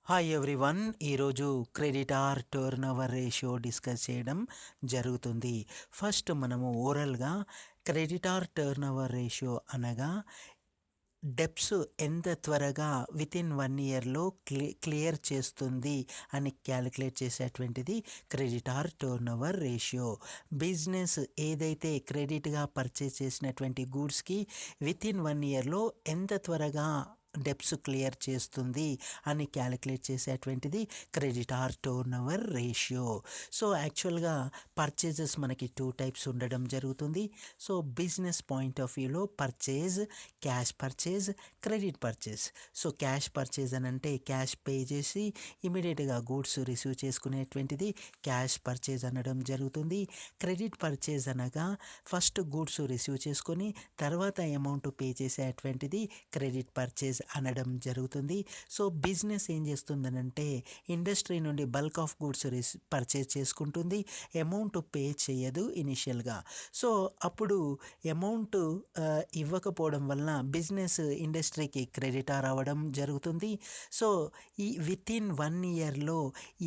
Hi everyone. ఈరోజు creditor turnover ratio discuss చేయడం జరుగుతుంది. ఫస్ట్ మనము ఓరల్గా క్రెడిటార్ టర్నోవర్ రేషియో అనగా డెప్స్ ఎంత త్వరగా వితిన్ 1 ఇయర్లో క్లియర్ చేస్తుంది అని క్యాలిక్యులేట్ చేసేటువంటిది క్రెడిటార్ టర్నోవర్ రేషియో. బిజినెస్ ఏదైతే క్రెడిట్గా పర్చేస్ చేసినటువంటి గూడ్స్కి వితిన్ 1 ఇయర్లో ఎంత త్వరగా డెప్స్ క్లియర్ చేస్తుంది అని క్యాలిక్యులేట్ చేసేటువంటిది క్రెడిటార్ టర్నోవర్ రేషియో. సో యాక్చువల్గా పర్చేజెస్ మనకి 2 టైప్స్ ఉండడం జరుగుతుంది. సో బిజినెస్ పాయింట్ ఆఫ్ వ్యూలో purchase, cash purchase, credit purchase. So cash purchase అని అంటే క్యాష్ పే చేసి ఇమీడియట్గా గూడ్స్ రిసీవ్ చేసుకునేటువంటిది క్యాష్ పర్చేజ్ అనడం జరుగుతుంది. క్రెడిట్ పర్చేజ్ అనగా ఫస్ట్ గూడ్స్ రిసీవ్ చేసుకొని తర్వాత అమౌంట్ పే చేసేటువంటిది క్రెడిట్ పర్చేజ్ అనడం జరుగుతుంది. సో బిజినెస్ ఏం చేస్తుందనంటే ఇండస్ట్రీ నుండి బల్క్ ఆఫ్ గూడ్స్ పర్చేజ్ చేసుకుంటుంది, అమౌంట్ పే చేయదు ఇనిషియల్గా. సో అప్పుడు అమౌంట్ ఇవ్వకపోవడం వలన బిజినెస్ ఇండస్ట్రీకి క్రెడిటార్ అవ్వడం జరుగుతుంది. సో ఈ వితిన్ 1 ఇయర్లో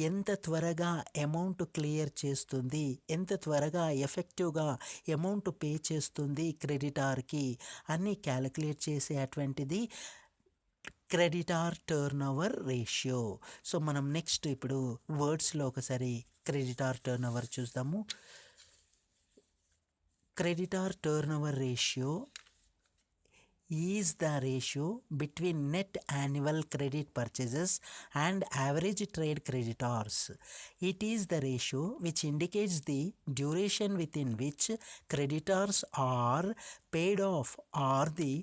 ఎంత త్వరగా అమౌంట్ క్లియర్ చేస్తుంది, ఎంత త్వరగా ఎఫెక్టివ్గా అమౌంట్ పే చేస్తుంది క్రెడిటార్కి అని క్యాలిక్యులేట్ చేసేటువంటిది క్రెడిటార్ టర్నోవర్ రేషియో. సో మనం నెక్స్ట్ ఇప్పుడు వర్డ్స్లో ఒకసారి క్రెడిటార్ టర్నోవర్ చూద్దాము. Creditor turnover ratio is the ratio between net annual credit purchases and average trade creditors. It is the ratio which indicates the duration within which creditors are paid off or the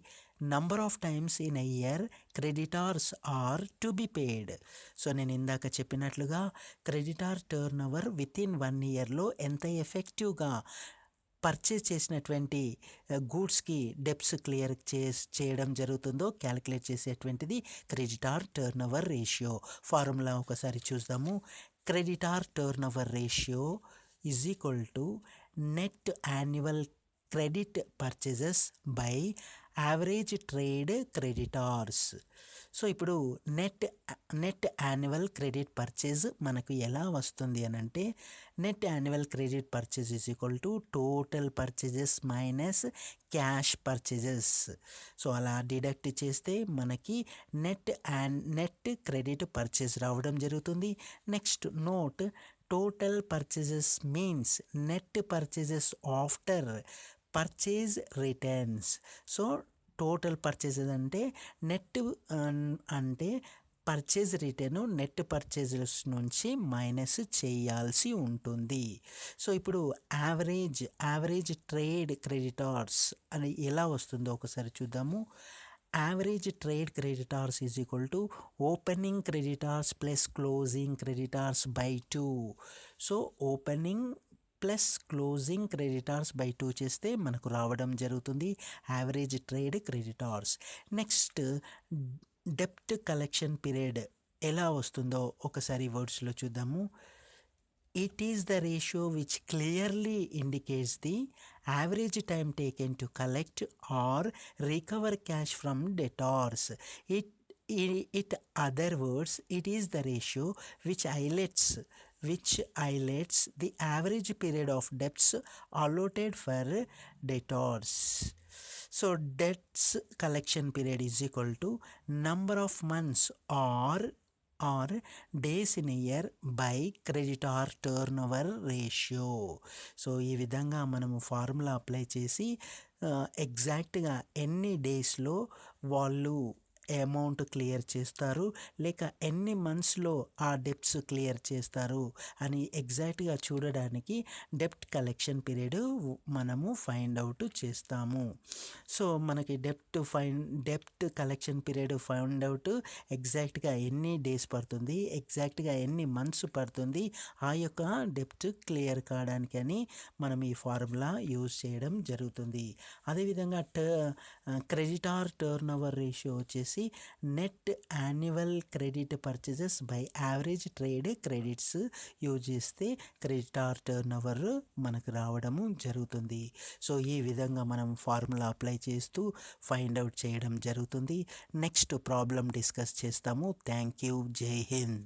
number of times in a year creditors are to be paid. So నేను ఇందాక చెప్పినట్లుగా creditor turnover within 1 ఇయర్లో ఎంత ఎఫెక్టివ్గా purchase చేసినటువంటి గూడ్స్కి డెప్స్ clear చేయడం జరుగుతుందో calculate చేసేటువంటిది క్రెడిటార్ టర్నోవర్ రేషియో. ఫార్ములా ఒకసారి చూద్దాము. Creditor turnover ratio is equal to net annual credit purchases by average trade creditors. So ఇప్పుడు నెట్ యాన్యువల్ క్రెడిట్ పర్చేజ్ మనకు ఎలా వస్తుంది అని అంటే net annual credit purchase is equal to total purchases minus cash purchases. So అలా deduct చేస్తే మనకి net credit purchase రావడం జరుగుతుంది. Next note, total purchases means net purchases after purchase returns. So total purchases అంటే నెట్ అంటే purchase return net purchases నుంచి minus చేయాల్సి ఉంటుంది. సో ఇప్పుడు యావరేజ్ ట్రేడ్ క్రెడిటార్స్ అని ఎలా వస్తుందో ఒకసారి చూద్దాము. Average trade creditors is equal to opening creditors plus closing creditors by 2. So opening plus closing creditors by 2 చేస్తే మనకు రావడం జరుగుతుంది యావరేజ్ ట్రేడ్ క్రెడిటార్స్. నెక్స్ట్ డెప్ట్ కలెక్షన్ పీరియడ్ ఎలా వస్తుందో ఒకసారి వర్డ్స్లో చూద్దాము. It is the ratio which clearly indicates the average time taken to collect or recover cash from debtors. It other words, it is the ratio which highlights the average period of debts allotted for debtors. So debts collection period is equal to number of months or days in year by creditor turnover ratio. So ఈ విధంగా మనము formula apply చేసి ఎగ్జాక్ట్గా ఎన్ని డేస్లో వాళ్ళు amount clear చేస్తారు లేక ఎన్ని మంత్స్లో ఆ డెప్ట్స్ క్లియర్ చేస్తారు అని ఎగ్జాక్ట్గా చూడడానికి డెప్ట్ కలెక్షన్ పీరియడ్ మనము ఫైండ్ అవుట్ చేస్తాము. సో మనకి డెప్ట్ కలెక్షన్ పీరియడ్ ఫైండ్ అవుట్ ఎగ్జాక్ట్గా ఎన్ని డేస్ పడుతుంది, ఎగ్జాక్ట్గా ఎన్ని మంత్స్ పడుతుంది ఆ యొక్క డెప్ట్ క్లియర్ కావడానికి అని మనం ఈ ఫార్ములా యూజ్ చేయడం జరుగుతుంది. అదేవిధంగా క్రెడిటార్ టర్నోవర్ రేషియో వచ్చేసి వచ్చేసి net annual credit purchases by average trade credits use చేస్తే క్రెడిటార్ టర్న్ ఓవర్ మనకు రావడము జరుగుతుంది. సో ఈ విధంగా మనం ఫార్ములా అప్లై చేస్తూ ఫైండ్ అవుట్ చేయడం జరుగుతుంది. నెక్స్ట్ ప్రాబ్లం డిస్కస్ చేస్తాము. Thank you. జై హింద్.